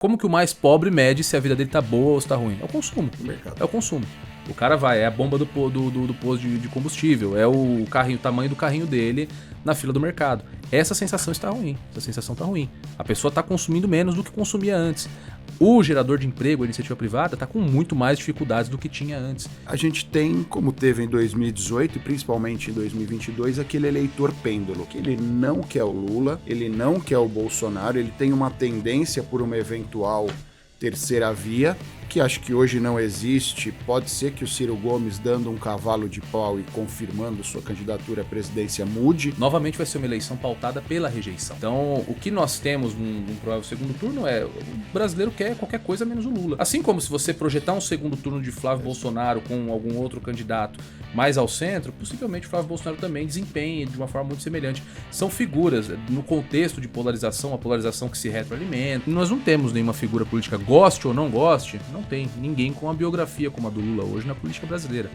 Como que o mais pobre mede se a vida dele tá boa ou se tá ruim? É o consumo. No mercado. É o consumo. O cara vai, é a bomba do posto de combustível, é o carrinho, o tamanho do carrinho dele na fila do mercado. Essa sensação está ruim. Essa sensação tá ruim. A pessoa tá consumindo menos do que consumia antes. O gerador de emprego, a iniciativa privada, tá com muito mais dificuldades do que tinha antes. A gente tem, como teve em 2018 e principalmente em 2022, aquele eleitor pêndulo, que ele não quer o Lula, ele não quer o Bolsonaro, ele tem uma tendência por uma eventual terceira via, que acho que hoje não existe. Pode ser que o Ciro Gomes, dando um cavalo de pau e confirmando sua candidatura à presidência, mude. Novamente vai ser uma eleição pautada pela rejeição. Então, o que nós temos num provável segundo turno é o brasileiro quer qualquer coisa menos o Lula. Assim como se você projetar um segundo turno de Flávio Bolsonaro com algum outro candidato mais ao centro, possivelmente o Flávio Bolsonaro também desempenhe de uma forma muito semelhante. São figuras, no contexto de polarização, a polarização que se retroalimenta. Nós não temos nenhuma figura política, goste ou não goste, não tem ninguém com uma biografia como a do Lula hoje na política brasileira.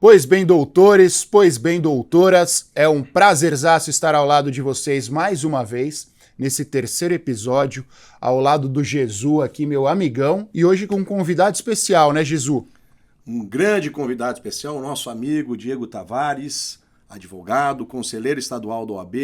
Pois bem, doutores, pois bem, doutoras, é um prazerzaço estar ao lado de vocês mais uma vez, nesse terceiro episódio, ao lado do Jesus aqui, meu amigão, e hoje com um convidado especial, né, Jesus? Um grande convidado especial, nosso amigo Diego Tavares, advogado, conselheiro estadual da OAB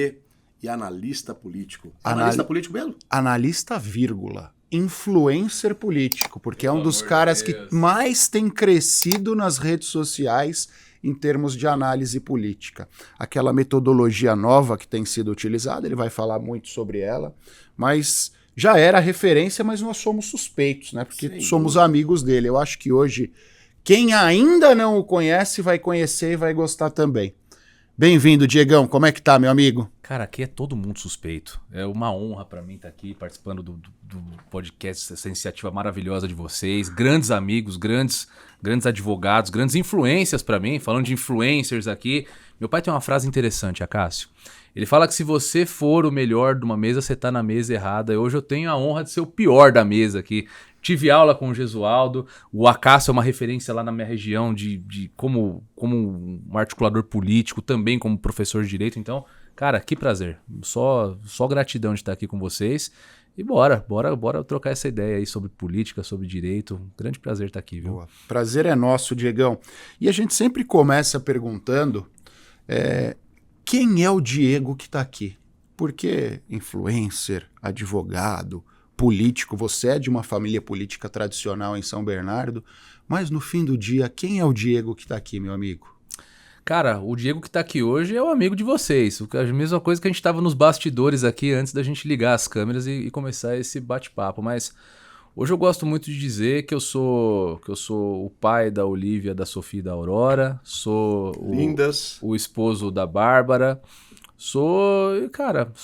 e analista político. Analista político mesmo? Analista, vírgula. Influencer político, porque é um dos caras que mais tem crescido nas redes sociais em termos de análise política. Aquela metodologia nova que tem sido utilizada, ele vai falar muito sobre ela, mas já era referência, mas nós somos suspeitos, né? Porque somos amigos dele. Eu acho que hoje, quem ainda não o conhece vai conhecer e vai gostar também. Bem-vindo, Diegão. Como é que tá, meu amigo? Cara, aqui é todo mundo suspeito. É uma honra pra mim estar aqui participando do podcast, essa iniciativa maravilhosa de vocês. Grandes amigos, grandes advogados, grandes influências pra mim. Falando de influencers aqui. Meu pai tem uma frase interessante, Acácio. Ele fala que se você for o melhor de uma mesa, você tá na mesa errada. E hoje eu tenho a honra de ser o pior da mesa aqui. Tive aula com o Gesualdo, o Acácio é uma referência lá na minha região de como um articulador político, também como professor de direito. Então, cara, que prazer. Só gratidão de estar aqui com vocês. E bora trocar essa ideia aí sobre política, sobre direito. Um grande prazer estar aqui, viu? Boa. Prazer é nosso, Diegão. E a gente sempre começa perguntando quem é o Diego que está aqui? Porque influencer, advogado, político, você é de uma família política tradicional em São Bernardo, mas no fim do dia, quem é o Diego que está aqui, meu amigo? Cara, o Diego que tá aqui hoje é o amigo de vocês. A mesma coisa que a gente tava nos bastidores aqui antes da gente ligar as câmeras e começar esse bate-papo. Mas hoje eu gosto muito de dizer que eu sou o pai da Olivia, da Sofia e da Aurora. Sou o esposo da Bárbara. Sou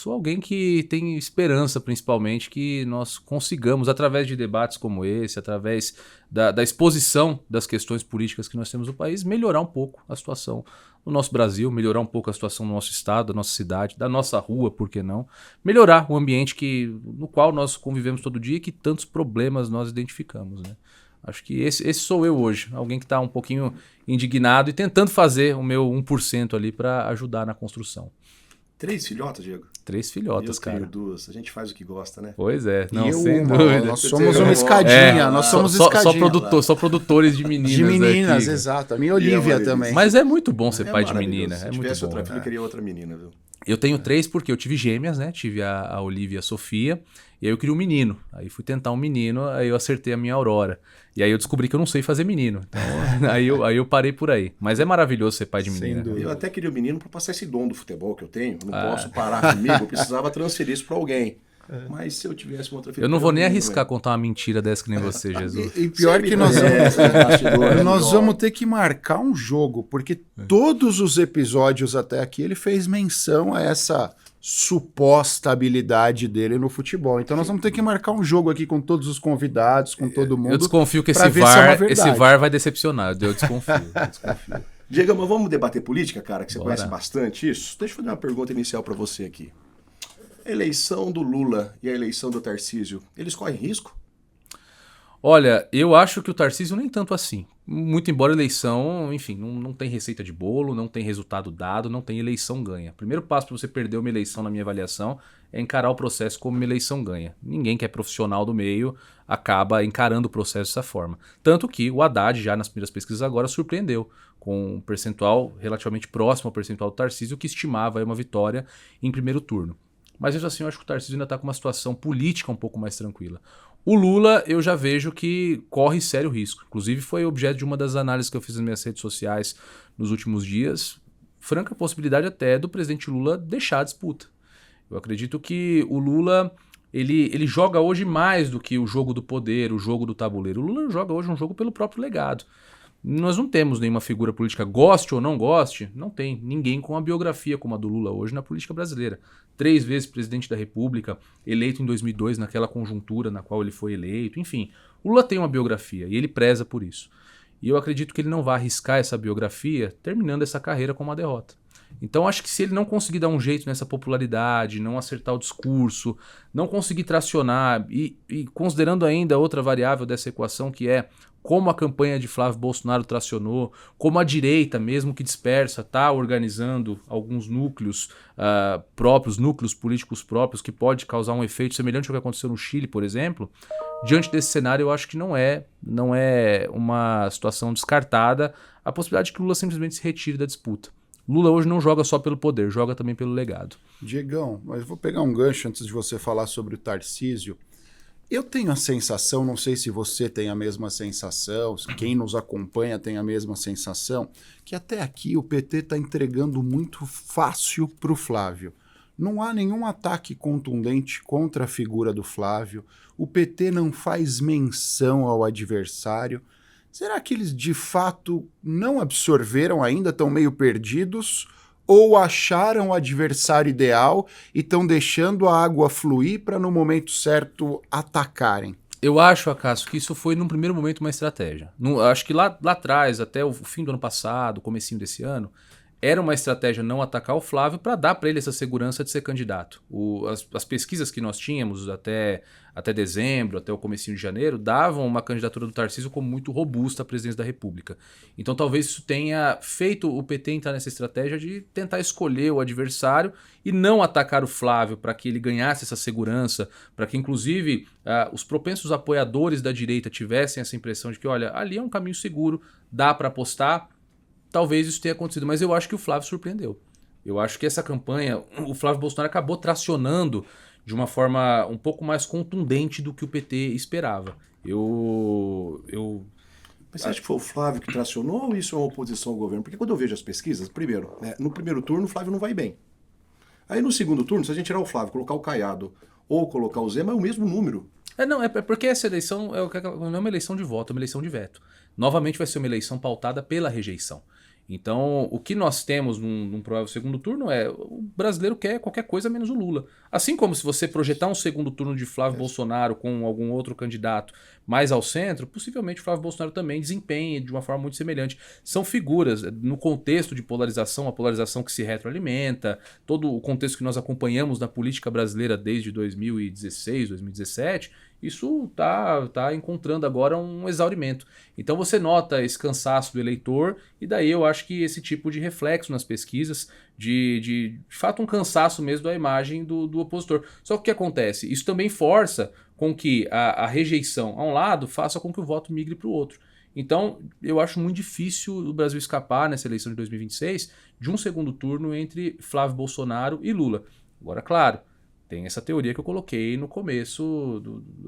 alguém que tem esperança, principalmente, que nós consigamos, através de debates como esse, através da exposição das questões políticas que nós temos no país, melhorar um pouco a situação do nosso Brasil, melhorar um pouco a situação do nosso estado, da nossa cidade, da nossa rua, por que não? Melhorar o ambiente no qual nós convivemos todo dia e que tantos problemas nós identificamos, né? Acho que esse sou eu hoje, alguém que está um pouquinho indignado e tentando fazer o meu 1% ali para ajudar na construção. 3 filhotas, Diego? 3 filhotas, cara. Eu tenho 2. A gente faz o que gosta, né? Pois é. Não, sem dúvida. Nós somos uma escadinha. Nós somos escadinha. Só produtores de meninas. De meninas, aqui, exato. A minha Olivia também. Mas é muito bom ser pai de menina. Se tivesse outra filha, eu queria outra menina, viu? Eu tenho 3 porque eu tive gêmeas, né? Tive a Olivia e a Sofia. E aí eu queria um menino. Aí fui tentar um menino, aí eu acertei a minha Aurora. E aí eu descobri que eu não sei fazer menino. Então, aí eu parei por aí. Mas é maravilhoso ser pai de menina. Eu até queria um menino para passar esse dom do futebol que eu tenho. Eu não posso parar comigo, eu precisava transferir isso para alguém. Mas se eu tivesse uma outra filha... Eu não vou nem arriscar contar uma mentira dessa que nem você, Jesus. E pior que nós vamos ter que marcar um jogo, porque todos os episódios até aqui ele fez menção a essa suposta habilidade dele no futebol. Então nós vamos ter que marcar um jogo aqui com todos os convidados, com todo mundo. Eu desconfio que esse VAR vai decepcionar. Eu desconfio. Diego, mas vamos debater política, cara, que você conhece bastante isso? Deixa eu fazer uma pergunta inicial para você aqui. A eleição do Lula e a eleição do Tarcísio, eles correm risco? Olha, eu acho que o Tarcísio nem tanto assim. Muito embora eleição, enfim, não tem receita de bolo, não tem resultado dado, não tem eleição ganha. Primeiro passo para você perder uma eleição, na minha avaliação, é encarar o processo como uma eleição ganha. Ninguém que é profissional do meio acaba encarando o processo dessa forma. Tanto que o Haddad, já nas primeiras pesquisas agora, surpreendeu, com um percentual relativamente próximo ao percentual do Tarcísio, que estimava aí uma vitória em primeiro turno. Mas mesmo assim, eu acho que o Tarcísio ainda está com uma situação política um pouco mais tranquila. O Lula, eu já vejo que corre sério risco. Inclusive, foi objeto de uma das análises que eu fiz nas minhas redes sociais nos últimos dias. Franca possibilidade até do presidente Lula deixar a disputa. Eu acredito que o Lula, ele joga hoje mais do que o jogo do poder, o jogo do tabuleiro. O Lula joga hoje um jogo pelo próprio legado. Nós não temos nenhuma figura política, goste ou não goste, não tem ninguém com uma biografia como a do Lula hoje na política brasileira. 3 vezes presidente da República, eleito em 2002 naquela conjuntura na qual ele foi eleito, enfim. O Lula tem uma biografia e ele preza por isso. E eu acredito que ele não vai arriscar essa biografia terminando essa carreira com uma derrota. Então acho que se ele não conseguir dar um jeito nessa popularidade, não acertar o discurso, não conseguir tracionar e considerando ainda outra variável dessa equação que é como a campanha de Flávio Bolsonaro tracionou, como a direita, mesmo que dispersa, está organizando alguns núcleos próprios, núcleos políticos próprios, que pode causar um efeito semelhante ao que aconteceu no Chile, por exemplo. Diante desse cenário, eu acho que não é uma situação descartada a possibilidade de que Lula simplesmente se retire da disputa. Lula hoje não joga só pelo poder, joga também pelo legado. Diegão, mas eu vou pegar um gancho antes de você falar sobre o Tarcísio. Eu tenho a sensação, não sei se você tem a mesma sensação, se quem nos acompanha tem a mesma sensação, que até aqui o PT está entregando muito fácil para o Flávio. Não há nenhum ataque contundente contra a figura do Flávio, o PT não faz menção ao adversário. Será que eles de fato não absorveram ainda, estão meio perdidos? Ou acharam o adversário ideal e estão deixando a água fluir para no momento certo atacarem? Eu acho, Acácio, que isso foi num primeiro momento uma estratégia. Acho que lá atrás, até o fim do ano passado, comecinho desse ano, era uma estratégia não atacar o Flávio para dar para ele essa segurança de ser candidato. As pesquisas que nós tínhamos até dezembro, até o comecinho de janeiro, davam uma candidatura do Tarcísio como muito robusta à presidência da República. Então talvez isso tenha feito o PT entrar nessa estratégia de tentar escolher o adversário e não atacar o Flávio para que ele ganhasse essa segurança, para que inclusive os propensos apoiadores da direita tivessem essa impressão de que, olha, ali é um caminho seguro, dá para apostar. Talvez isso tenha acontecido, mas eu acho que o Flávio surpreendeu. Eu acho que essa campanha, o Flávio Bolsonaro acabou tracionando de uma forma um pouco mais contundente do que o PT esperava. Mas você acha que foi o Flávio que tracionou ou isso é uma oposição ao governo? Porque quando eu vejo as pesquisas, primeiro, no primeiro turno o Flávio não vai bem. Aí no segundo turno, se a gente tirar o Flávio, colocar o Caiado ou colocar o Zema, é o mesmo número. É porque essa eleição não é uma eleição de voto, é uma eleição de veto. Novamente vai ser uma eleição pautada pela rejeição. Então, o que nós temos num provável segundo turno é o brasileiro quer qualquer coisa menos o Lula. Assim como se você projetar um segundo turno de Flávio Bolsonaro com algum outro candidato mais ao centro, possivelmente o Flávio Bolsonaro também desempenhe de uma forma muito semelhante. São figuras, no contexto de polarização, a polarização que se retroalimenta, todo o contexto que nós acompanhamos na política brasileira desde 2016, 2017, isso tá encontrando agora um exaurimento. Então você nota esse cansaço do eleitor e daí eu acho que esse tipo de reflexo nas pesquisas de fato um cansaço mesmo da imagem do opositor. Só que o que acontece? Isso também força com que a rejeição a um lado faça com que o voto migre para o outro. Então eu acho muito difícil o Brasil escapar nessa eleição de 2026 de um segundo turno entre Flávio Bolsonaro e Lula. Agora, claro, tem essa teoria que eu coloquei no começo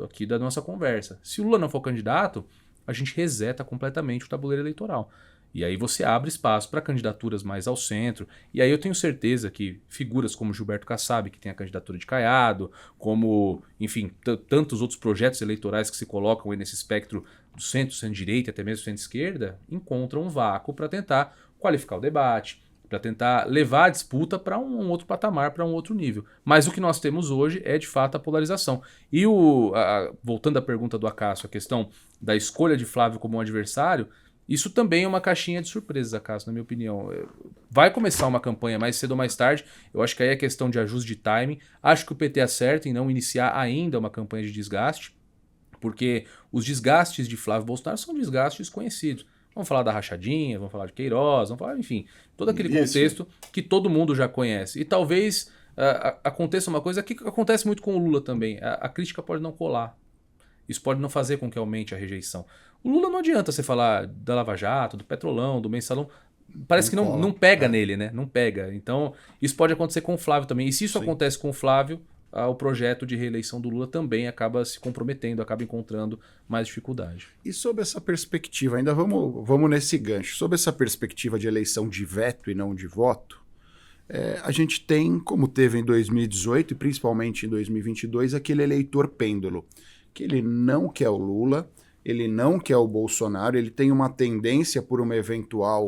aqui da nossa conversa. Se o Lula não for candidato, a gente reseta completamente o tabuleiro eleitoral. E aí você abre espaço para candidaturas mais ao centro. E aí eu tenho certeza que figuras como Gilberto Kassab, que tem a candidatura de Caiado, como, enfim, tantos outros projetos eleitorais que se colocam aí nesse espectro do centro-direita e até mesmo centro-esquerda, encontram um vácuo para tentar qualificar o debate, para tentar levar a disputa para um outro patamar, para um outro nível. Mas o que nós temos hoje é, de fato, a polarização. E voltando à pergunta do Acácio, a questão da escolha de Flávio como um adversário, isso também é uma caixinha de surpresas, Acácio, na minha opinião. Vai começar uma campanha mais cedo ou mais tarde, eu acho que aí é questão de ajuste de timing. Acho que o PT acerta em não iniciar ainda uma campanha de desgaste, Porque os desgastes de Flávio Bolsonaro são desgastes conhecidos. Vamos falar da rachadinha, vamos falar de Queiroz, vamos falar, enfim, todo aquele contexto que todo mundo já conhece. E talvez aconteça uma coisa que acontece muito com o Lula também. A crítica pode não colar. Isso pode não fazer com que aumente a rejeição. O Lula não adianta você falar da Lava Jato, do Petrolão, do Mensalão. Parece que não pega nele, né? Não pega. Então, isso pode acontecer com o Flávio também. E se isso acontece com o Flávio, o projeto de reeleição do Lula também acaba se comprometendo, acaba encontrando mais dificuldade. E sob essa perspectiva, ainda vamos nesse gancho, sob essa perspectiva de eleição de veto e não de voto, a gente tem, como teve em 2018 e principalmente em 2022, aquele eleitor pêndulo, que ele não quer o Lula, ele não quer o Bolsonaro, ele tem uma tendência por uma eventual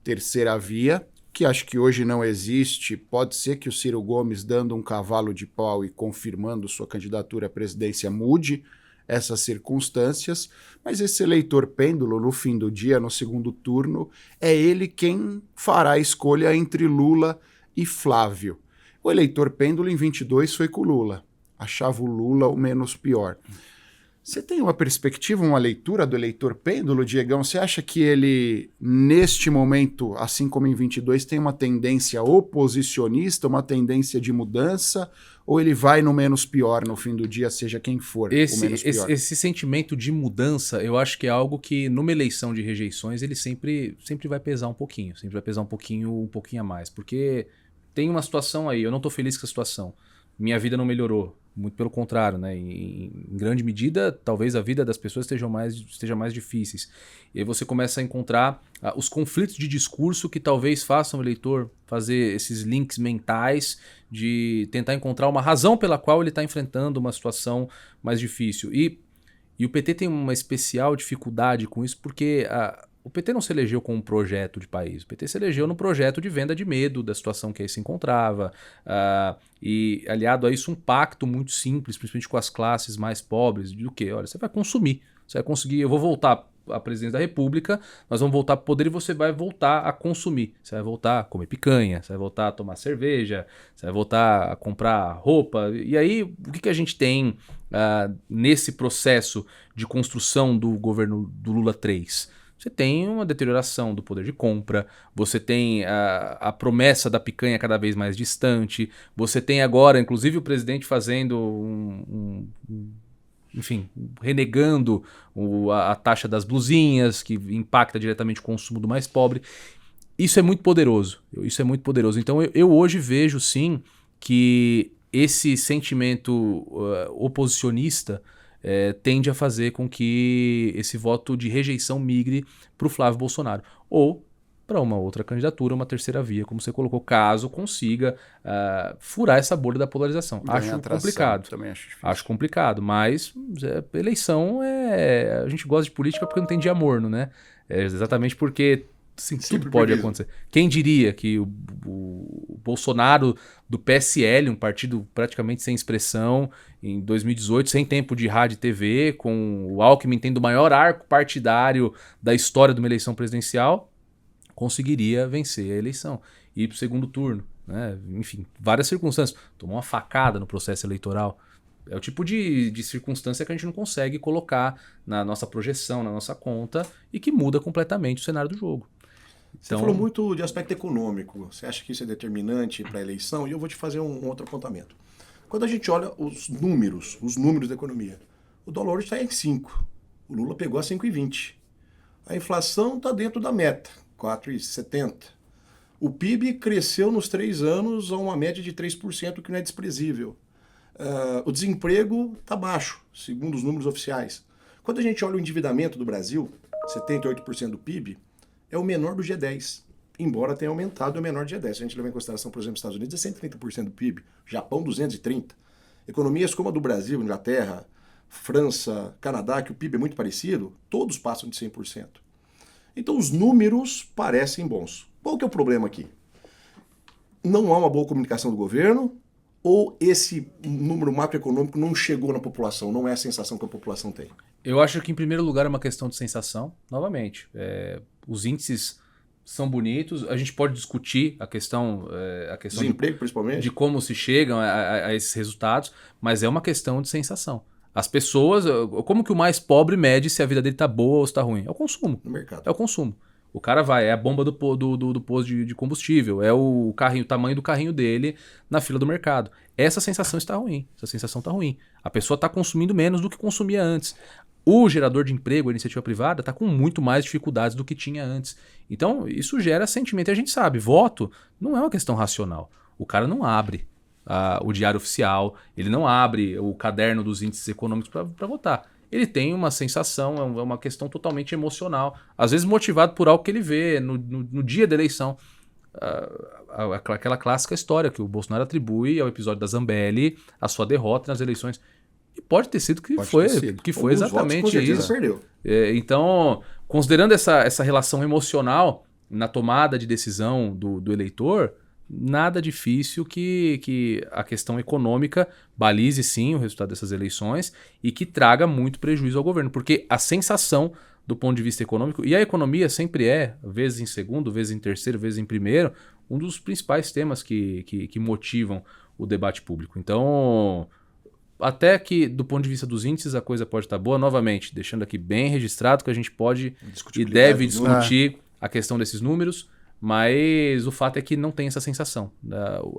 terceira via, que acho que hoje não existe. Pode ser que o Ciro Gomes, dando um cavalo de pau e confirmando sua candidatura à presidência, mude essas circunstâncias, mas esse eleitor pêndulo, no fim do dia, no segundo turno, é ele quem fará a escolha entre Lula e Flávio. O eleitor pêndulo em 22 foi com o Lula, achava o Lula o menos pior. Você tem uma perspectiva, uma leitura do eleitor pêndulo, Diegão? Você acha que ele, neste momento, assim como em 22, tem uma tendência oposicionista, uma tendência de mudança, ou ele vai no menos pior no fim do dia, seja quem for o menos pior? Esse sentimento de mudança, eu acho que é algo que, numa eleição de rejeições, ele sempre vai pesar um pouquinho, sempre vai pesar um pouquinho a mais, porque tem uma situação aí, eu não estou feliz com a situação, minha vida não melhorou. Muito pelo contrário, né? Em grande medida, talvez a vida das pessoas esteja mais difíceis. E aí você começa a encontrar os conflitos de discurso que talvez façam o eleitor fazer esses links mentais de tentar encontrar uma razão pela qual ele está enfrentando uma situação mais difícil. E o PT tem uma especial dificuldade com isso porque o PT não se elegeu com um projeto de país, o PT se elegeu no projeto de venda de medo da situação que aí se encontrava, e aliado a isso um pacto muito simples, principalmente com as classes mais pobres, do que, olha, você vai consumir, você vai conseguir, eu vou voltar à presidência da República, nós vamos voltar para o poder e você vai voltar a consumir, você vai voltar a comer picanha, você vai voltar a tomar cerveja, você vai voltar a comprar roupa, e aí o que a gente tem nesse processo de construção do governo do Lula 3? Você tem uma deterioração do poder de compra, você tem a promessa da picanha cada vez mais distante, você tem agora, inclusive, o presidente fazendo enfim, renegando a taxa das blusinhas, que impacta diretamente o consumo do mais pobre. Isso é muito poderoso. Então eu hoje vejo, sim, que esse sentimento oposicionista tende a fazer com que esse voto de rejeição migre para o Flávio Bolsonaro. Ou para uma outra candidatura, uma terceira via, como você colocou, caso consiga furar essa bolha da polarização. Acho complicado. Também acho difícil. Acho complicado, mas eleição a gente gosta de política porque não tem dia morno, né? É exatamente porque sim, tudo pode acontecer. Quem diria que o Bolsonaro do PSL, um partido praticamente sem expressão, em 2018, sem tempo de rádio e TV, com o Alckmin tendo o maior arco partidário da história de uma eleição presidencial, conseguiria vencer a eleição e ir para o segundo turno, né? Enfim, várias circunstâncias. Tomou uma facada no processo eleitoral. É o tipo de circunstância que a gente não consegue colocar na nossa projeção, na nossa conta, e que muda completamente o cenário do jogo. Você falou muito de aspecto econômico. Você acha que isso é determinante para a eleição? E eu vou te fazer um outro apontamento. Quando a gente olha os números da economia, o dólar hoje está em 5. O Lula pegou a 5,20. A inflação está dentro da meta, 4,70. O PIB cresceu nos 3 anos a uma média de 3%, que não é desprezível. O desemprego está baixo, segundo os números oficiais. Quando a gente olha o endividamento do Brasil, 78% do PIB, é o menor do G10, embora tenha aumentado, é o menor do G10. Se a gente levar em consideração, por exemplo, os Estados Unidos, é 130% do PIB, Japão 230%. Economias como a do Brasil, Inglaterra, França, Canadá, que o PIB é muito parecido, todos passam de 100%. Então os números parecem bons. Qual que é o problema aqui? Não há uma boa comunicação do governo, ou esse número macroeconômico não chegou na população, não é a sensação que a população tem? Eu acho que, em primeiro lugar, é uma questão de sensação. Novamente, os índices são bonitos. A gente pode discutir a questão desemprego, principalmente, de como se chegam a esses resultados, mas é uma questão de sensação. As pessoas, como que o mais pobre mede se a vida dele tá boa ou se tá ruim? É o consumo. No mercado. É o consumo. O cara vai, é a bomba do posto de combustível, é o carrinho, o tamanho do carrinho dele na fila do mercado. Essa sensação está ruim. Essa sensação está ruim. A pessoa está consumindo menos do que consumia antes. O gerador de emprego, a iniciativa privada, está com muito mais dificuldades do que tinha antes. Então, isso gera sentimento. E a gente sabe, voto não é uma questão racional. O cara não abre o diário oficial, ele não abre o caderno dos índices econômicos para votar. Ele tem uma sensação, é uma questão totalmente emocional, às vezes motivado por algo que ele vê no dia da eleição. Aquela clássica história que o Bolsonaro atribui ao episódio da Zambelli a sua derrota nas eleições. E pode ter sido que foi exatamente isso. Perdeu. Então, considerando essa relação emocional na tomada de decisão do eleitor, nada difícil que a questão econômica balize sim o resultado dessas eleições e que traga muito prejuízo ao governo, porque a sensação do ponto de vista econômico, e a economia sempre é, vezes em segundo, vezes em terceiro, vezes em primeiro, um dos principais temas que motivam o debate público. Então, até que do ponto de vista dos índices a coisa pode estar boa, novamente, deixando aqui bem registrado que a gente pode e deve discutir a questão desses números, mas o fato é que não tem essa sensação.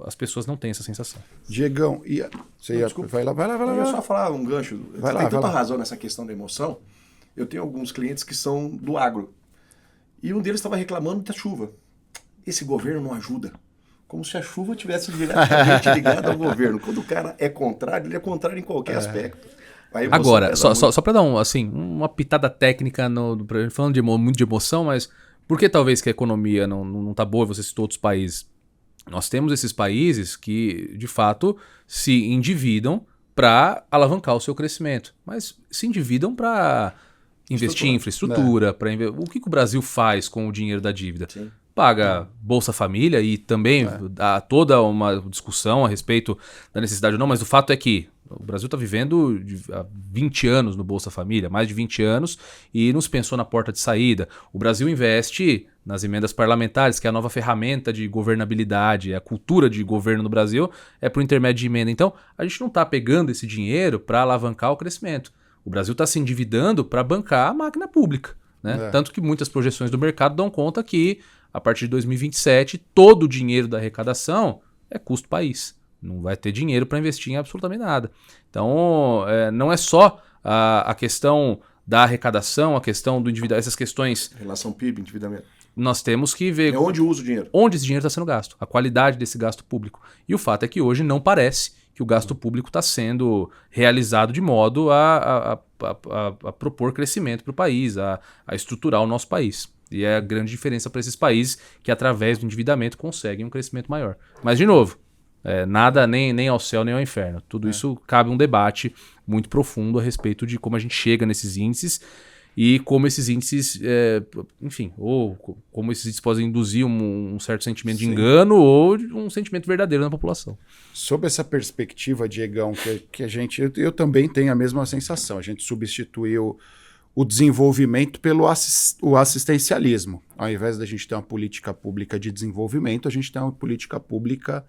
As pessoas não têm essa sensação. Diegão, vai lá. Eu ia só falar um gancho. Vai lá, tem tanta razão nessa questão da emoção. Eu tenho alguns clientes que são do agro. E um deles estava reclamando da chuva. Esse governo não ajuda. Como se a chuva tivesse diretamente ligada ao governo. Quando o cara é contrário, ele é contrário em qualquer aspecto. Agora, só para dar uma pitada técnica, falando muito de emoção, mas por que talvez que a economia não tá boa, você citou outros países? Nós temos esses países que, de fato, se endividam para alavancar o seu crescimento, mas se endividam para investir em infraestrutura. O que o Brasil faz com o dinheiro da dívida? Sim. Paga Bolsa Família e também há toda uma discussão a respeito da necessidade ou não, mas o fato é que o Brasil está vivendo há 20 anos no Bolsa Família, mais de 20 anos, e nos pensou na porta de saída. O Brasil investe nas emendas parlamentares, que é a nova ferramenta de governabilidade, a cultura de governo no Brasil é por intermédio de emenda. Então, a gente não está pegando esse dinheiro para alavancar o crescimento. O Brasil está se endividando para bancar a máquina pública, né? Tanto que muitas projeções do mercado dão conta que, a partir de 2027, todo o dinheiro da arrecadação é custo país. Não vai ter dinheiro para investir em absolutamente nada. Então, não é só a questão da arrecadação, a questão do endividamento, essas questões... Relação PIB, endividamento. Nós temos que ver... É onde usa o dinheiro. Onde esse dinheiro está sendo gasto, a qualidade desse gasto público. E o fato é que hoje não parece que o gasto público está sendo realizado de modo a propor crescimento para o país, a estruturar o nosso país. E é a grande diferença para esses países que, através do endividamento, conseguem um crescimento maior. Mas, de novo, nada nem ao céu nem ao inferno. Tudo isso cabe um debate muito profundo a respeito de como a gente chega nesses índices e como esses índices, ou como esses índices podem induzir um certo sentimento de engano ou um sentimento verdadeiro na população. Sob essa perspectiva, Diegão, que eu também tenho a mesma sensação. A gente substituiu o desenvolvimento pelo o assistencialismo. Ao invés da gente ter uma política pública de desenvolvimento, a gente tem uma política pública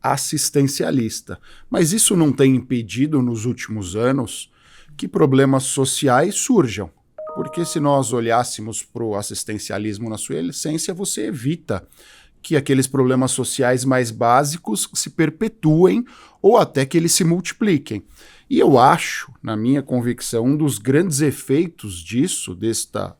assistencialista. Mas isso não tem impedido, nos últimos anos, que problemas sociais surjam. Porque se nós olhássemos para o assistencialismo na sua essência, você evita que aqueles problemas sociais mais básicos se perpetuem ou até que eles se multipliquem. E eu acho, na minha convicção, um dos grandes efeitos disso, desta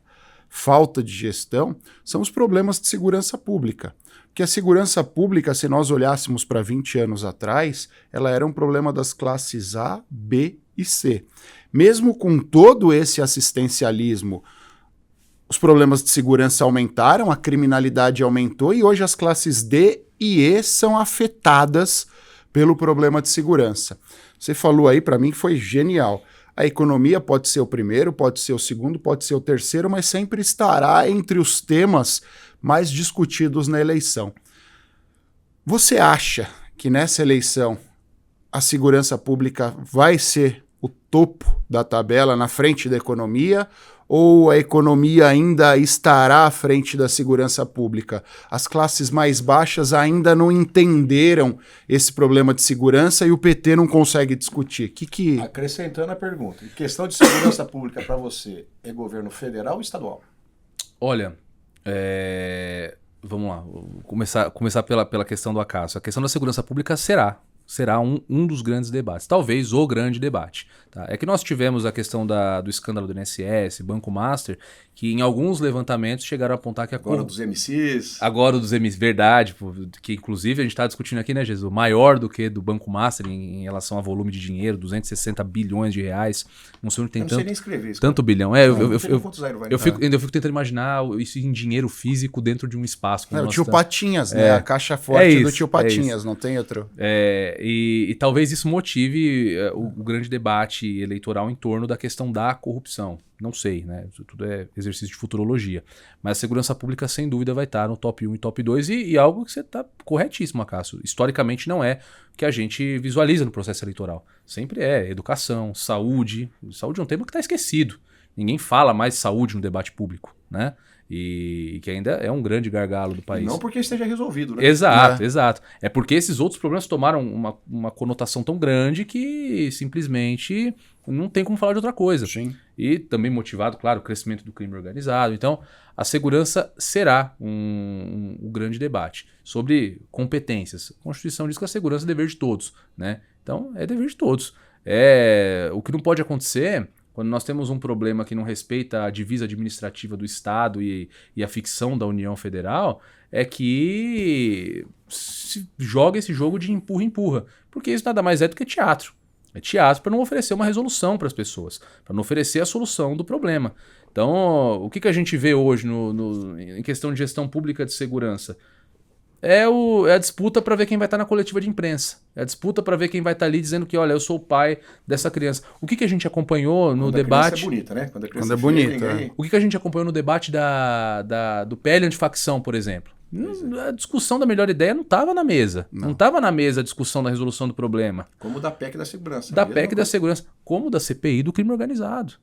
falta de gestão, são os problemas de segurança pública. Porque a segurança pública, se nós olhássemos para 20 anos atrás, ela era um problema das classes A, B e C. Mesmo com todo esse assistencialismo, os problemas de segurança aumentaram, a criminalidade aumentou e hoje as classes D e E são afetadas pelo problema de segurança. Você falou aí para mim que foi genial. A economia pode ser o primeiro, pode ser o segundo, pode ser o terceiro, mas sempre estará entre os temas mais discutidos na eleição. Você acha que nessa eleição a segurança pública vai ser o topo da tabela, na frente da economia, ou a economia ainda estará à frente da segurança pública? As classes mais baixas ainda não entenderam esse problema de segurança e o PT não consegue discutir. Acrescentando a pergunta, questão de segurança pública para você é governo federal ou estadual? Olha, vamos lá, vou começar pela questão do acaso. A questão da segurança pública será um dos grandes debates, talvez o grande debate. Tá? É que nós tivemos a questão do escândalo do INSS, Banco Master, que em alguns levantamentos chegaram a apontar que Agora dos MCs. Agora dos MCs, verdade, que inclusive a gente está discutindo aqui, né, Jesus? Maior do que do Banco Master em relação a volume de dinheiro, 260 bilhões de reais. Não sei onde tem eu não sei nem escrever isso. Tanto bilhão. Eu fico tentando imaginar isso em dinheiro físico dentro de um espaço. O tio Patinhas, né? A caixa forte do tio Patinhas, não tem outro. E talvez isso motive o grande debate eleitoral em torno da questão da corrupção. Não sei, né? Isso tudo é exercício de futurologia. Mas a segurança pública, sem dúvida, vai estar no top 1 e top 2 e algo que você está corretíssimo, Acácio. Historicamente não é o que a gente visualiza no processo eleitoral. Sempre é educação, saúde. Saúde é um tema que está esquecido. Ninguém fala mais de saúde no debate público, né? E que ainda é um grande gargalo do país. Não porque esteja resolvido, né? Exato. É porque esses outros problemas tomaram uma conotação tão grande que simplesmente não tem como falar de outra coisa. Sim. E também motivado, claro, o crescimento do crime organizado. Então, a segurança será um grande debate sobre competências. A Constituição diz que a segurança é dever de todos, né? Então, é dever de todos. O que não pode acontecer... Quando nós temos um problema que não respeita a divisa administrativa do Estado e a ficção da União Federal, é que se joga esse jogo de empurra-empurra. Porque isso nada mais é do que teatro. É teatro para não oferecer uma resolução para as pessoas, para não oferecer a solução do problema. Então, o que a gente vê hoje em questão de gestão pública de segurança? É a disputa para ver quem vai estar na coletiva de imprensa. É a disputa para ver quem vai estar ali dizendo que, olha, eu sou o pai dessa criança. O que a gente acompanhou no debate... Quando a criança é bonita, né? Quando é bonita. O que a gente acompanhou no debate do PL antifacção, por exemplo? A discussão da melhor ideia não estava na mesa. Não estava na mesa a discussão da resolução do problema. Como da PEC da segurança. Da PEC da segurança. Como da CPI do crime organizado.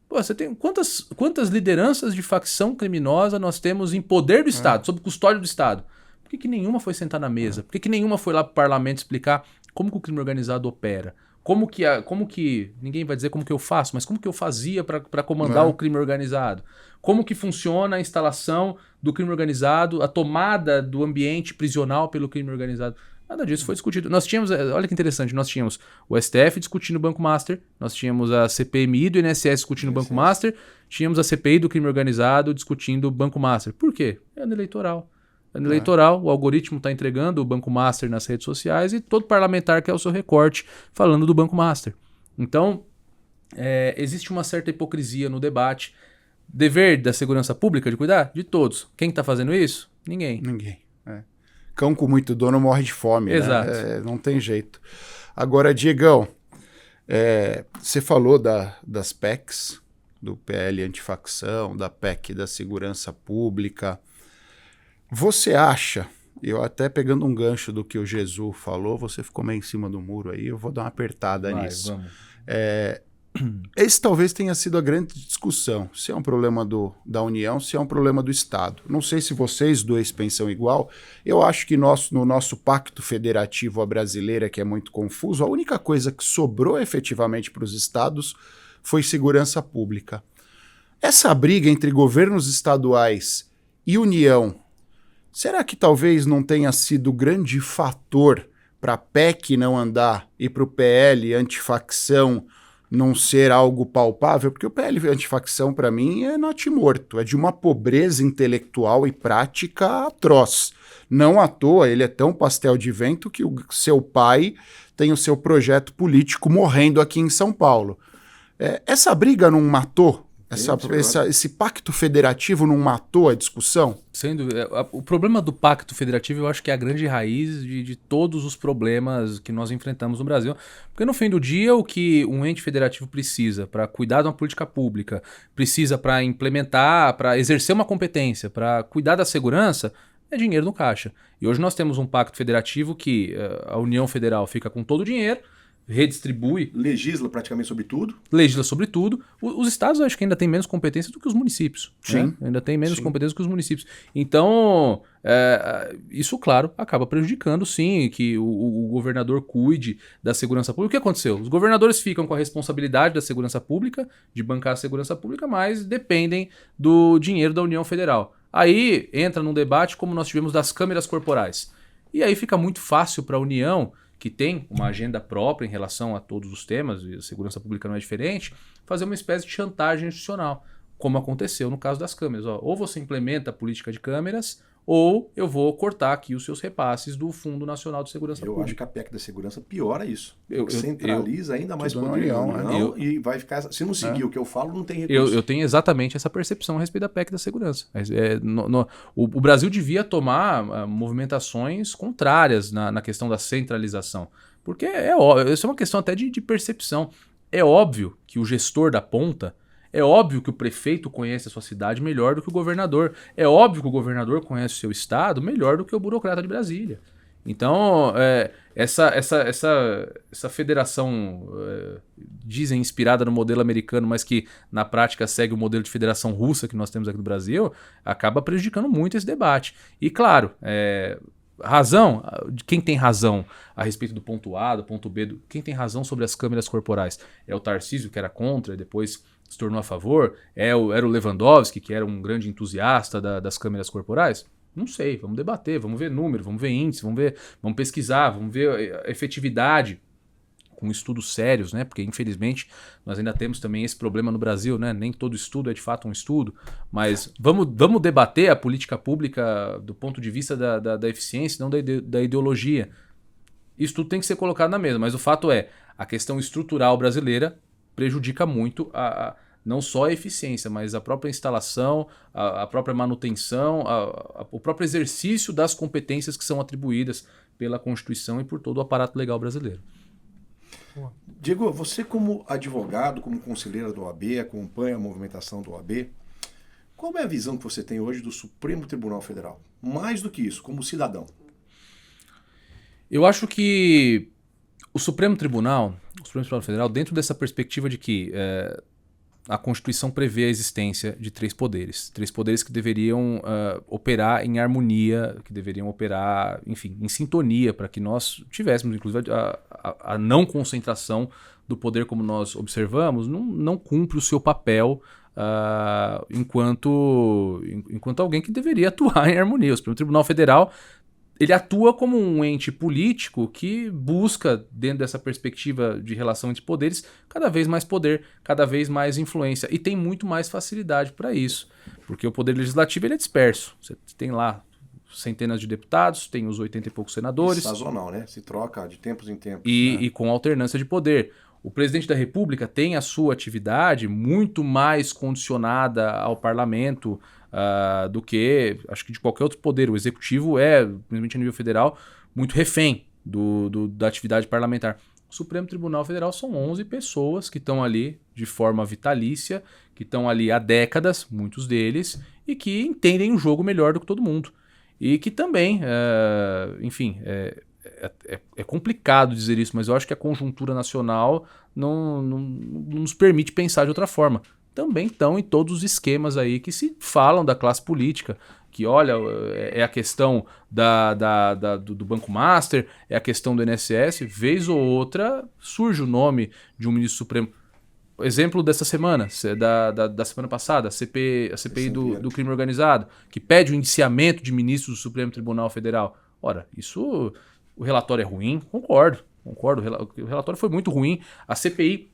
Pô, você tem quantas lideranças de facção criminosa nós temos em poder do Estado, sob custódia do Estado? Por que nenhuma foi sentar na mesa? Por que nenhuma foi lá para o parlamento explicar como que o crime organizado opera? Como que ninguém vai dizer como que eu faço, mas como que eu fazia para comandar o crime organizado? Como que funciona a instalação do crime organizado, a tomada do ambiente prisional pelo crime organizado? Nada disso foi discutido. Nós tínhamos, olha que interessante, nós tínhamos o STF discutindo o Banco Master, nós tínhamos a CPMI do INSS discutindo o Banco Master, tínhamos a CPI do crime organizado discutindo o Banco Master. Por quê? É ano eleitoral. Ano eleitoral, o algoritmo está entregando o Banco Master nas redes sociais e todo parlamentar quer o seu recorte falando do Banco Master. Então, existe uma certa hipocrisia no debate. Dever da segurança pública de cuidar? De todos. Quem está fazendo isso? Ninguém. Cão com muito dono morre de fome. Exato. Né? Não tem jeito. Agora, Diegão, você falou das PECs, do PL antifacção, da PEC da segurança pública. Você acha, eu até pegando um gancho do que o Jesus falou, você ficou meio em cima do muro aí, eu vou dar uma apertada nisso. Vamos. Esse talvez tenha sido a grande discussão, se é um problema da União, se é um problema do Estado. Não sei se vocês dois pensam igual, eu acho que no nosso pacto federativo à brasileira, que é muito confuso, a única coisa que sobrou efetivamente para os estados foi segurança pública. Essa briga entre governos estaduais e União, será que talvez não tenha sido o grande fator para a PEC não andar e para o PL antifacção não ser algo palpável? Porque o PL antifacção, para mim, é natimorto, é de uma pobreza intelectual e prática atroz. Não à toa, ele é tão pastel de vento que o seu pai tem o seu projeto político morrendo aqui em São Paulo. Essa briga não matou? Esse pacto federativo não matou a discussão? Sem dúvida. O problema do pacto federativo eu acho que é a grande raiz de todos os problemas que nós enfrentamos no Brasil. Porque no fim do dia, o que um ente federativo precisa para cuidar de uma política pública, precisa para implementar, para exercer uma competência, para cuidar da segurança, é dinheiro no caixa. E hoje nós temos um pacto federativo que a União Federal fica com todo o dinheiro, redistribui, legisla praticamente sobre tudo. legisla sobre tudo. Os estados eu acho que ainda têm menos competência do que os municípios. Sim. Né? Ainda tem menos Sim. competência que os municípios. Então, isso, claro, acaba prejudicando, sim, que o governador cuide da segurança pública. O que aconteceu? Os governadores ficam com a responsabilidade da segurança pública, de bancar a segurança pública, mas dependem do dinheiro da União Federal. Aí entra num debate como nós tivemos das câmeras corporais. E aí fica muito fácil para a União, que tem uma agenda própria em relação a todos os temas, e a segurança pública não é diferente, fazer uma espécie de chantagem institucional, como aconteceu no caso das câmeras. Ou você implementa a política de câmeras, ou eu vou cortar aqui os seus repasses do Fundo Nacional de Segurança Eu Pública. acho que a PEC da segurança piora isso. Eu- Centraliza ainda mais tudo na poder na União, União e vai ficar... Se não seguir o que eu falo, não tem recurso. Eu tenho exatamente essa percepção a respeito da PEC da segurança. O Brasil devia tomar movimentações contrárias na questão da centralização. Porque isso é uma questão até de percepção. É óbvio que o gestor da ponta, é óbvio que o prefeito conhece a sua cidade melhor do que o governador. É óbvio que o governador conhece o seu estado melhor do que o burocrata de Brasília. Então, essa federação, dizem inspirada no modelo americano, mas que na prática segue o modelo de federação russa que nós temos aqui no Brasil, acaba prejudicando muito esse debate. E claro, razão, quem tem razão a respeito do ponto A, do ponto B, quem tem razão sobre as câmeras corporais? É o Tarcísio, que era contra e depois se tornou a favor? Era o Lewandowski, que era um grande entusiasta das câmeras corporais? Não sei, vamos debater, vamos ver número, vamos ver índice, vamos pesquisar, vamos ver a efetividade com estudos sérios, né? Porque infelizmente nós ainda temos também esse problema no Brasil, né? Nem todo estudo é de fato um estudo, mas vamos debater a política pública do ponto de vista da eficiência, não da ideologia. Isso tudo tem que ser colocado na mesa, mas o fato é, a questão estrutural brasileira prejudica muito não só a eficiência, mas a própria instalação, a própria manutenção, o próprio exercício das competências que são atribuídas pela Constituição e por todo o aparato legal brasileiro. Diego, você como advogado, como conselheiro da OAB, acompanha a movimentação da OAB, qual é a visão que você tem hoje do Supremo Tribunal Federal? Mais do que isso, como cidadão. Eu acho que o Supremo Tribunal Federal, dentro dessa perspectiva de que a Constituição prevê a existência de três poderes que deveriam operar em harmonia, que deveriam operar, enfim, em sintonia, para que nós tivéssemos, inclusive, a não concentração do poder como nós observamos, não cumpre o seu papel enquanto alguém que deveria atuar em harmonia. O Supremo Tribunal Federal, ele atua como um ente político que busca, dentro dessa perspectiva de relação entre poderes, cada vez mais poder, cada vez mais influência. E tem muito mais facilidade para isso, porque o poder legislativo ele é disperso. Você tem lá centenas de deputados, tem os 80 e poucos senadores. Sazonal, né? Se troca de tempos em tempos. E com alternância de poder. O presidente da República tem a sua atividade muito mais condicionada ao parlamento do que, acho que de qualquer outro poder. O executivo principalmente a nível federal, muito refém da atividade parlamentar. O Supremo Tribunal Federal são 11 pessoas que estão ali de forma vitalícia, que estão ali há décadas, muitos deles, e que entendem o jogo melhor do que todo mundo. E que também, enfim, é complicado dizer isso, mas eu acho que a conjuntura nacional não nos permite pensar de outra forma. Também estão em todos os esquemas aí que se falam da classe política, que olha, é a questão do Banco Master, é a questão do INSS, vez ou outra surge o nome de um ministro supremo. Exemplo dessa semana, da semana passada, a CPI do crime organizado, que pede o indiciamento de ministros do Supremo Tribunal Federal. Ora, isso, o relatório é ruim? Concordo, o relatório foi muito ruim. A CPI,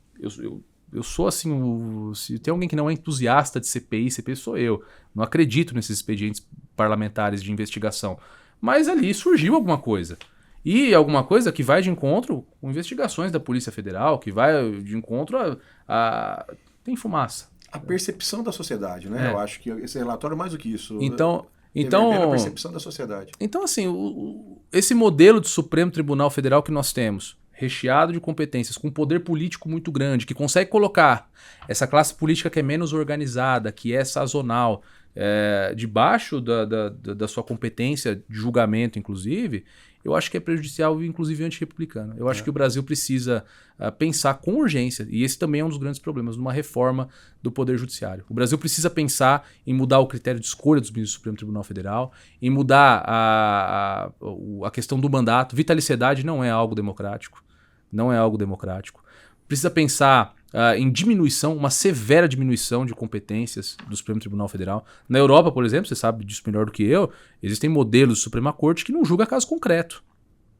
eu sou assim, se tem alguém que não é entusiasta de CPI sou eu. Não acredito nesses expedientes parlamentares de investigação. Mas ali surgiu alguma coisa. E alguma coisa que vai de encontro com investigações da Polícia Federal, que vai de encontro tem fumaça. A percepção da sociedade, né? Eu acho que esse relatório é mais do que isso. Então a percepção da sociedade. Então, assim, esse modelo de Supremo Tribunal Federal que nós temos, recheado de competências, com poder político muito grande, que consegue colocar essa classe política que é menos organizada, que é sazonal, debaixo da sua competência de julgamento, inclusive, eu acho que é prejudicial, inclusive antirrepublicano. Eu acho que o Brasil precisa pensar com urgência, e esse também é um dos grandes problemas, numa reforma do Poder Judiciário. O Brasil precisa pensar em mudar o critério de escolha dos ministros do Supremo Tribunal Federal, em mudar a questão do mandato. Vitaliciedade não é algo democrático. Não é algo democrático. Precisa pensar em diminuição, uma severa diminuição de competências do Supremo Tribunal Federal. Na Europa, por exemplo, você sabe disso melhor do que eu, existem modelos de Suprema Corte que não julga caso concreto,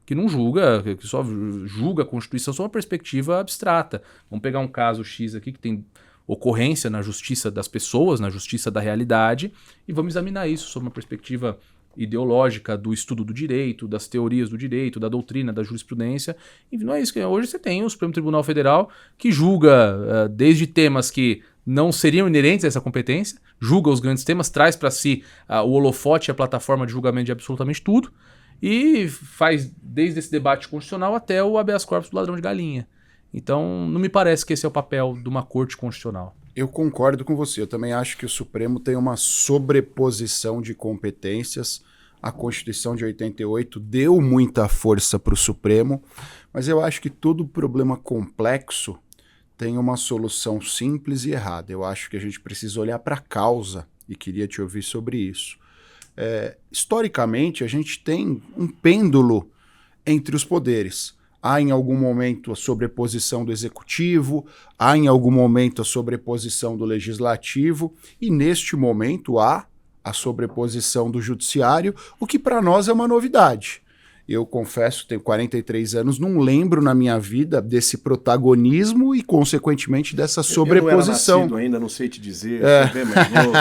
que não julga, que só julga a Constituição sob uma perspectiva abstrata. Vamos pegar um caso X aqui que tem ocorrência na justiça das pessoas, na justiça da realidade, e vamos examinar isso sob uma perspectiva ideológica do estudo do direito, das teorias do direito, da doutrina, da jurisprudência. E não é isso que hoje você tem o Supremo Tribunal Federal que julga desde temas que não seriam inerentes a essa competência, julga os grandes temas, traz para si o holofote e a plataforma de julgamento de absolutamente tudo e faz desde esse debate constitucional até o habeas corpus do ladrão de galinha. Então não me parece que esse é o papel de uma corte constitucional. Eu concordo com você. Eu também acho que o Supremo tem uma sobreposição de competências. A Constituição de 88 deu muita força para o Supremo, mas eu acho que todo problema complexo tem uma solução simples e errada. Eu acho que a gente precisa olhar para a causa e queria te ouvir sobre isso. Historicamente, a gente tem um pêndulo entre os poderes. Há em algum momento a sobreposição do executivo, há em algum momento a sobreposição do legislativo, e neste momento há a sobreposição do judiciário, o que para nós é uma novidade. Eu confesso, tenho 43 anos, não lembro na minha vida desse protagonismo e, consequentemente, dessa sobreposição. Eu não era nascido ainda, não sei te dizer, bem mais novo.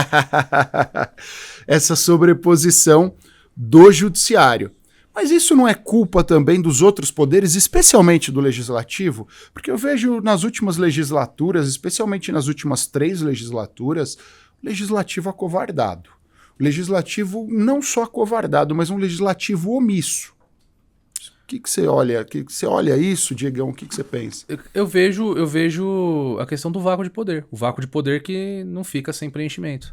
Essa sobreposição do judiciário. Mas isso não é culpa também dos outros poderes, especialmente do legislativo? Porque eu vejo nas últimas legislaturas, especialmente nas últimas 3 legislaturas, o legislativo acovardado. O legislativo não só acovardado, mas um legislativo omisso. O que você olha? Você olha isso, Diegão? O que você pensa? Eu vejo a questão do vácuo de poder. O vácuo de poder que não fica sem preenchimento.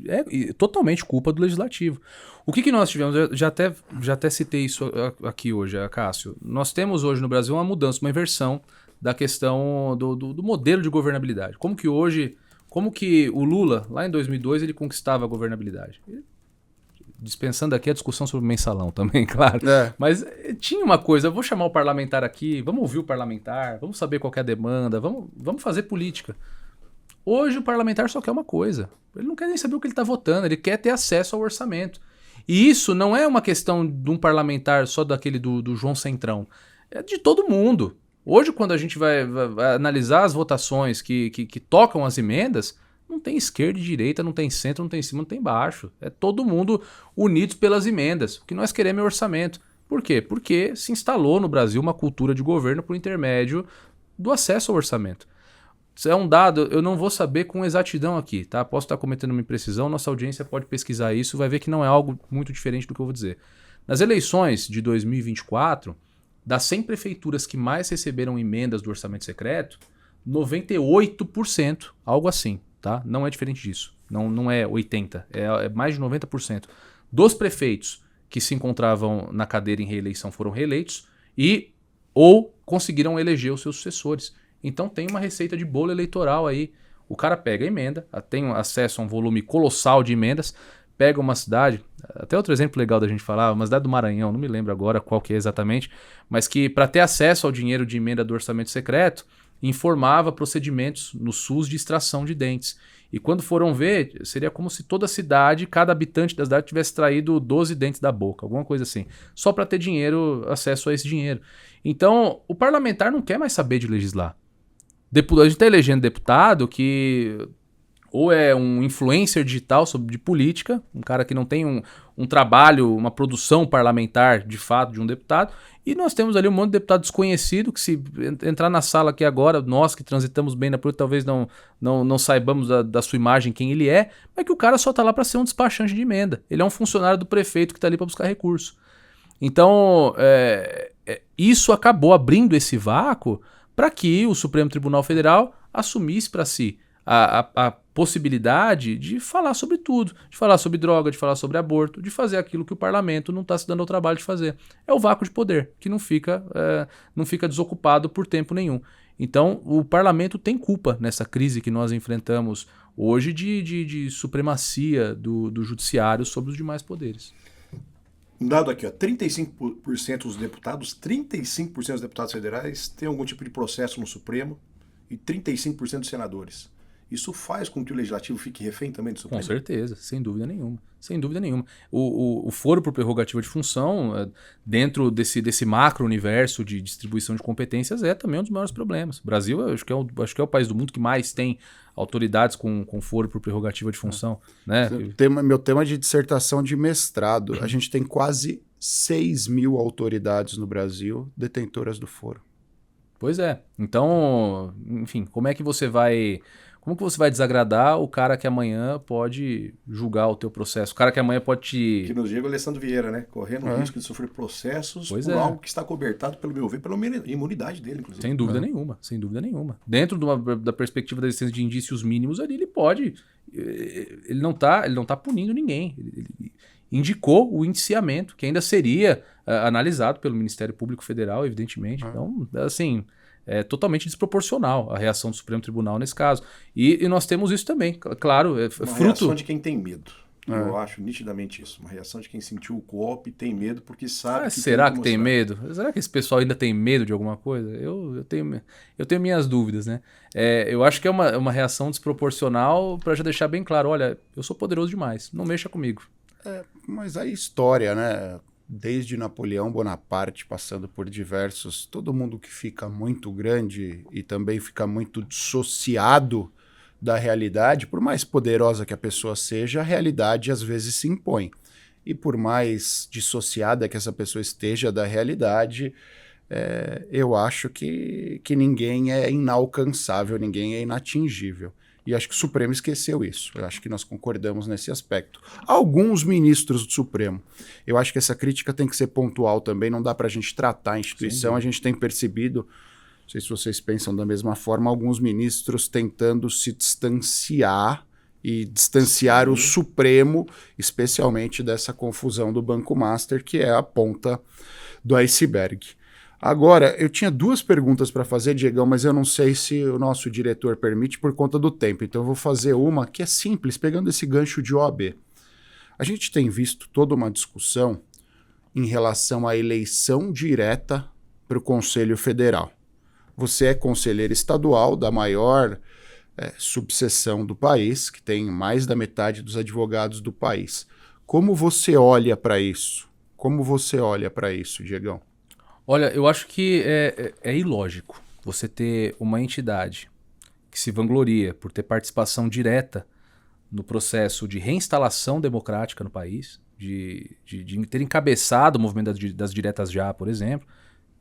É totalmente culpa do legislativo. O que nós tivemos? Eu já até citei isso aqui hoje, Cássio. Nós temos hoje no Brasil uma mudança, uma inversão da questão do modelo de governabilidade. Como que o Lula, lá em 2002, ele conquistava a governabilidade? Dispensando aqui a discussão sobre o mensalão também, claro. Mas tinha uma coisa, eu vou chamar o parlamentar aqui, vamos ouvir o parlamentar, vamos saber qual que é a demanda, vamos fazer política. Hoje o parlamentar só quer uma coisa, ele não quer nem saber o que ele está votando, ele quer ter acesso ao orçamento. E isso não é uma questão de um parlamentar só daquele do João Centrão, é de todo mundo. Hoje, quando a gente vai analisar as votações que tocam as emendas, não tem esquerda e direita, não tem centro, não tem cima, não tem baixo. É todo mundo unidos pelas emendas. O que nós queremos é orçamento. Por quê? Porque se instalou no Brasil uma cultura de governo por intermédio do acesso ao orçamento. Isso é um dado, eu não vou saber com exatidão aqui, tá? Posso estar cometendo uma imprecisão, nossa audiência pode pesquisar isso, vai ver que não é algo muito diferente do que eu vou dizer. Nas eleições de 2024, das 100 prefeituras que mais receberam emendas do orçamento secreto, 98%, algo assim, tá? Não é diferente disso, não é 80%, é mais de 90%. Dos prefeitos que se encontravam na cadeira em reeleição foram reeleitos ou conseguiram eleger os seus sucessores. Então tem uma receita de bolo eleitoral aí. O cara pega a emenda, tem acesso a um volume colossal de emendas, pega uma cidade, até outro exemplo legal da gente falar, uma cidade do Maranhão, não me lembro agora qual que é exatamente, mas que para ter acesso ao dinheiro de emenda do orçamento secreto, informava procedimentos no SUS de extração de dentes. E quando foram ver, seria como se toda a cidade, cada habitante da cidade tivesse traído 12 dentes da boca, alguma coisa assim, só para ter dinheiro, acesso a esse dinheiro. Então, o parlamentar não quer mais saber de legislar. A gente está elegendo deputado que ou é um influencer digital de política, um cara que não tem um trabalho, uma produção parlamentar de fato de um deputado, e nós temos ali um monte de deputado desconhecido que se entrar na sala aqui agora, nós que transitamos bem na política, talvez não saibamos da sua imagem quem ele é, mas que o cara só está lá para ser um despachante de emenda. Ele é um funcionário do prefeito que está ali para buscar recurso. Então, isso acabou abrindo esse vácuo para que o Supremo Tribunal Federal assumisse para si a possibilidade de falar sobre tudo, de falar sobre droga, de falar sobre aborto, de fazer aquilo que o parlamento não está se dando ao trabalho de fazer. É o vácuo de poder, que não fica desocupado por tempo nenhum. Então, o parlamento tem culpa nessa crise que nós enfrentamos hoje de supremacia do judiciário sobre os demais poderes. Um dado aqui, ó, 35% dos deputados federais têm algum tipo de processo no Supremo e 35% dos senadores. Isso faz com que o Legislativo fique refém também do Supremo? Com certeza, sem dúvida nenhuma. Sem dúvida nenhuma. O foro por prerrogativa de função, dentro desse macro-universo de distribuição de competências, é também um dos maiores problemas. O Brasil, acho que é o país do mundo que mais tem autoridades com foro por prerrogativa de função. Né? Meu tema de dissertação de mestrado, a gente tem quase 6.000 autoridades no Brasil detentoras do foro. Pois é. Então, enfim, como que você vai desagradar o cara que amanhã pode julgar o teu processo? O cara que amanhã pode te... Que nos diga o Alessandro Vieira, né? Correndo o risco de sofrer processos por algo que está cobertado, pelo meu ver, pela imunidade dele, inclusive. Sem dúvida nenhuma, sem dúvida nenhuma. Dentro da perspectiva da existência de indícios mínimos ali, ele pode... Ele não tá punindo ninguém. Ele indicou o indiciamento, que ainda seria analisado pelo Ministério Público Federal, evidentemente. Então, assim... É totalmente desproporcional a reação do Supremo Tribunal nesse caso. E nós temos isso também, claro, Uma reação de quem tem medo. Eu acho nitidamente isso. Uma reação de quem sentiu o golpe, tem medo, porque sabe que será que tem medo? Será que esse pessoal ainda tem medo de alguma coisa? Eu tenho minhas dúvidas, né? Eu acho que é uma reação desproporcional para já deixar bem claro, olha, eu sou poderoso demais, não mexa comigo. Mas a história, né? Desde Napoleão Bonaparte, passando por diversos, todo mundo que fica muito grande e também fica muito dissociado da realidade, por mais poderosa que a pessoa seja, a realidade às vezes se impõe. E por mais dissociada que essa pessoa esteja da realidade, eu acho que ninguém é inalcançável, ninguém é inatingível. E acho que o Supremo esqueceu isso. Eu acho que nós concordamos nesse aspecto. Alguns ministros do Supremo. Eu acho que essa crítica tem que ser pontual também. Não dá para a gente tratar a instituição. A gente tem percebido, não sei se vocês pensam da mesma forma, alguns ministros tentando se distanciar e distanciar o Supremo, especialmente dessa confusão do Banco Master, que é a ponta do iceberg. Agora, eu tinha duas perguntas para fazer, Diegão, mas eu não sei se o nosso diretor permite por conta do tempo. Então eu vou fazer uma que é simples, pegando esse gancho de OAB. A gente tem visto toda uma discussão em relação à eleição direta para o Conselho Federal. Você é conselheiro estadual da maior subseção do país, que tem mais da metade dos advogados do país. Como você olha para isso? Diegão? Olha, eu acho que é ilógico você ter uma entidade que se vangloria por ter participação direta no processo de reinstalação democrática no país, de ter encabeçado o movimento das diretas já, por exemplo,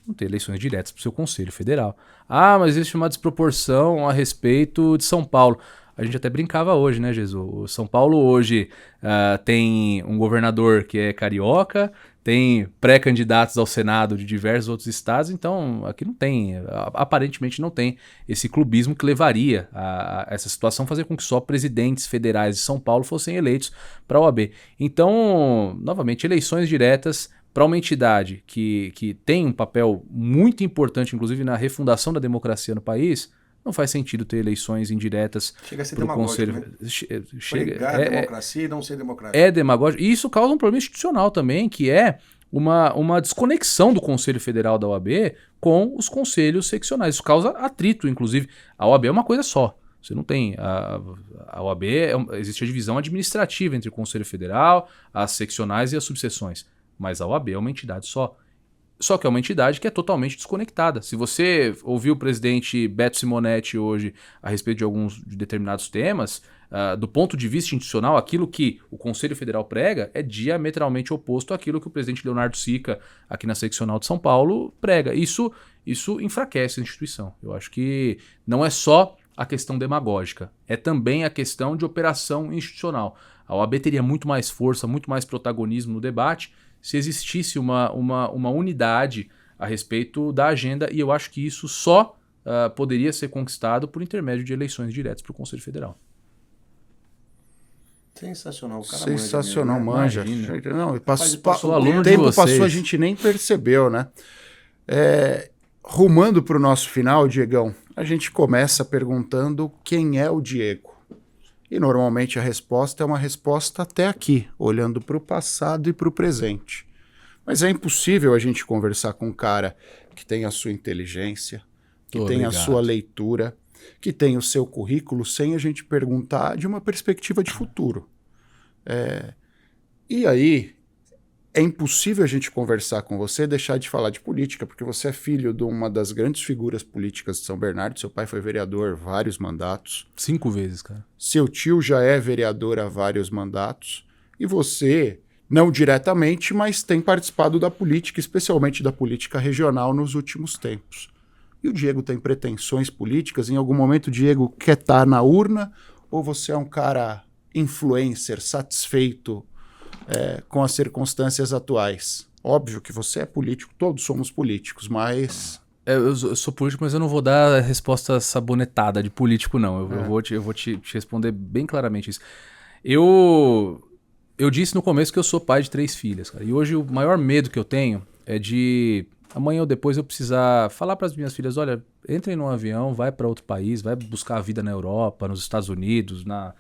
não ter eleições diretas para o seu Conselho Federal. Mas existe uma desproporção a respeito de São Paulo. A gente até brincava hoje, né, Jesus? O São Paulo hoje tem um governador que é carioca, tem pré-candidatos ao Senado de diversos outros estados, então aqui aparentemente não tem esse clubismo que levaria a essa situação, fazer com que só presidentes federais de São Paulo fossem eleitos para a OAB. Então, novamente, eleições diretas para uma entidade que tem um papel muito importante, inclusive na refundação da democracia no país, não faz sentido ter eleições indiretas para o Conselho. Né? Pregar a democracia e não ser democrático. É demagógico. E isso causa um problema institucional também, que é uma desconexão do Conselho Federal da OAB com os conselhos seccionais. Isso causa atrito, inclusive. A OAB é uma coisa só. Você não tem... A OAB, existe a divisão administrativa entre o Conselho Federal, as seccionais e as subseções. Mas a OAB é uma entidade só. Só que é uma entidade que é totalmente desconectada. Se você ouviu o presidente Beto Simonetti hoje a respeito de determinados temas, do ponto de vista institucional, aquilo que o Conselho Federal prega é diametralmente oposto àquilo que o presidente Leonardo Sica, aqui na seccional de São Paulo, prega. Isso enfraquece a instituição. Eu acho que não é só a questão demagógica, é também a questão de operação institucional. A OAB teria muito mais força, muito mais protagonismo no debate se existisse uma unidade a respeito da agenda, e eu acho que isso só poderia ser conquistado por intermédio de eleições diretas para o Conselho Federal. Sensacional, o cara Sensacional, manja. manja. Imagina. Não, Passou aluno o de tempo vocês. passou, a gente nem percebeu, né? Rumando para o nosso final, Diegão, a gente começa perguntando quem é o Diego. E normalmente a resposta é uma resposta até aqui, olhando para o passado e para o presente. Mas é impossível a gente conversar com um cara que tem a sua inteligência, que tem a sua leitura, que tem o seu currículo, sem a gente perguntar de uma perspectiva de futuro. E aí, é impossível a gente conversar com você e deixar de falar de política, porque você é filho de uma das grandes figuras políticas de São Bernardo, seu pai foi vereador vários mandatos. 5 vezes, cara. Seu tio já é vereador há vários mandatos, e você, não diretamente, mas tem participado da política, especialmente da política regional nos últimos tempos. E o Diego tem pretensões políticas? Em algum momento o Diego quer estar na urna? Ou você é um cara influencer, satisfeito com as circunstâncias atuais? Óbvio que você é político, todos somos políticos, mas... Eu sou político, mas eu não vou dar a resposta sabonetada de político, não. Eu vou te responder bem claramente isso. Eu disse no começo que eu sou pai de 3 filhas, cara. E hoje o maior medo que eu tenho é de amanhã ou depois eu precisar falar para as minhas filhas, olha, entrem num avião, vai para outro país, vai buscar a vida na Europa, nos Estados Unidos, na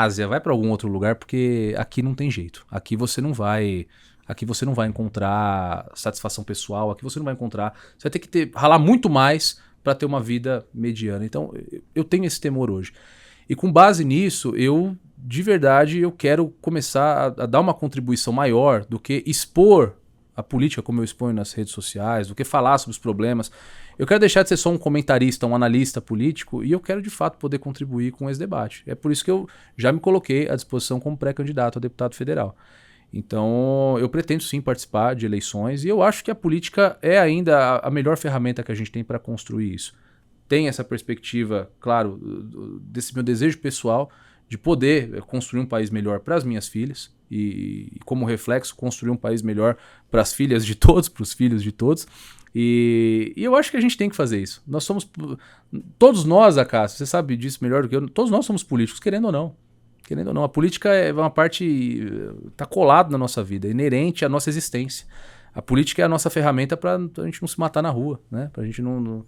Ásia, vai para algum outro lugar, porque aqui não tem jeito. Aqui você não vai encontrar satisfação pessoal, aqui você não vai encontrar, você vai ter que ralar muito mais para ter uma vida mediana. Então, eu tenho esse temor hoje. E com base nisso, de verdade, eu quero começar a dar uma contribuição maior do que expor a política como eu exponho nas redes sociais, do que falar sobre os problemas. Eu quero deixar de ser só um comentarista, um analista político, e eu quero de fato poder contribuir com esse debate. É por isso que eu já me coloquei à disposição como pré-candidato a deputado federal. Então, eu pretendo sim participar de eleições, e eu acho que a política é ainda a melhor ferramenta que a gente tem para construir isso. Tem essa perspectiva, claro, desse meu desejo pessoal de poder construir um país melhor para as minhas filhas e, como reflexo, construir um país melhor para as filhas de todos, para os filhos de todos. E eu acho que a gente tem que fazer isso. Nós somos... Todos nós, Acácio, você sabe disso melhor do que eu, todos nós somos políticos, querendo ou não. Querendo ou não, a política é uma parte... está colada na nossa vida, é inerente à nossa existência. A política é a nossa ferramenta para a gente não se matar na rua, né? Para a gente não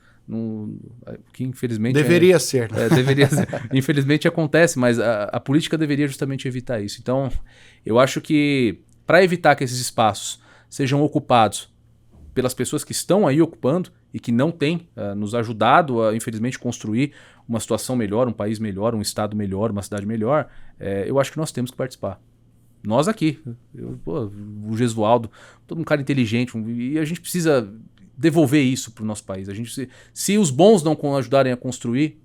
que infelizmente... Deveria ser, né? Deveria ser. Infelizmente acontece, mas a política deveria justamente evitar isso. Então, eu acho que para evitar que esses espaços sejam ocupados pelas pessoas que estão aí ocupando e que não têm nos ajudado a, infelizmente, construir uma situação melhor, um país melhor, um estado melhor, uma cidade melhor, eu acho que nós temos que participar. Nós aqui, o Gesualdo, todo um cara inteligente, e a gente precisa devolver isso para o nosso país. Se os bons não ajudarem a construir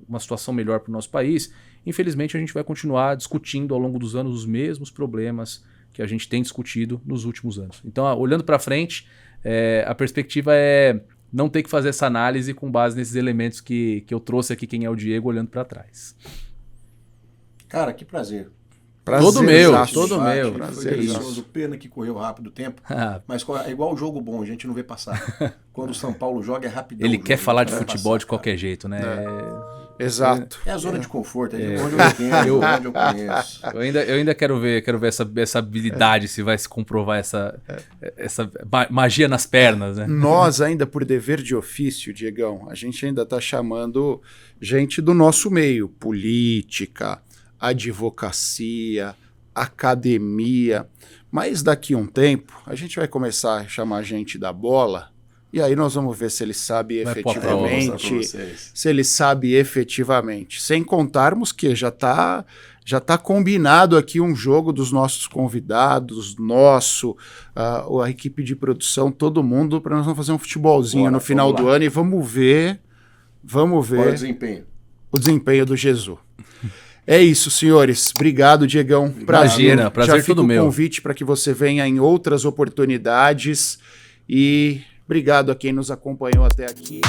uma situação melhor para o nosso país, infelizmente a gente vai continuar discutindo ao longo dos anos os mesmos problemas que a gente tem discutido nos últimos anos. Então, olhando para frente, a perspectiva é não ter que fazer essa análise com base nesses elementos que eu trouxe aqui, quem é o Diego, olhando para trás. Cara, que prazer. Todo meu. Foi delicioso. Pena que correu rápido o tempo. Mas é igual o jogo bom, a gente não vê passar. Quando o São Paulo joga é rapidão. Ele quer falar de futebol de qualquer jeito, né? Exato. É a zona de conforto, é onde eu entendo, onde eu conheço. Eu ainda quero ver essa habilidade, se vai se comprovar essa magia nas pernas, né? Nós ainda, por dever de ofício, Diegão, a gente ainda está chamando gente do nosso meio, política, advocacia, academia, mas daqui a um tempo a gente vai começar a chamar gente da bola e aí nós vamos ver se ele sabe efetivamente, sem contarmos que já tá combinado aqui um jogo dos nossos convidados, a equipe de produção, todo mundo, para nós vamos fazer um futebolzinho no final do ano e vamos ver o desempenho do Jesus. É isso, senhores. Obrigado, Diegão. Prazer todo meu. Já fica o convite para que você venha em outras oportunidades. E obrigado a quem nos acompanhou até aqui.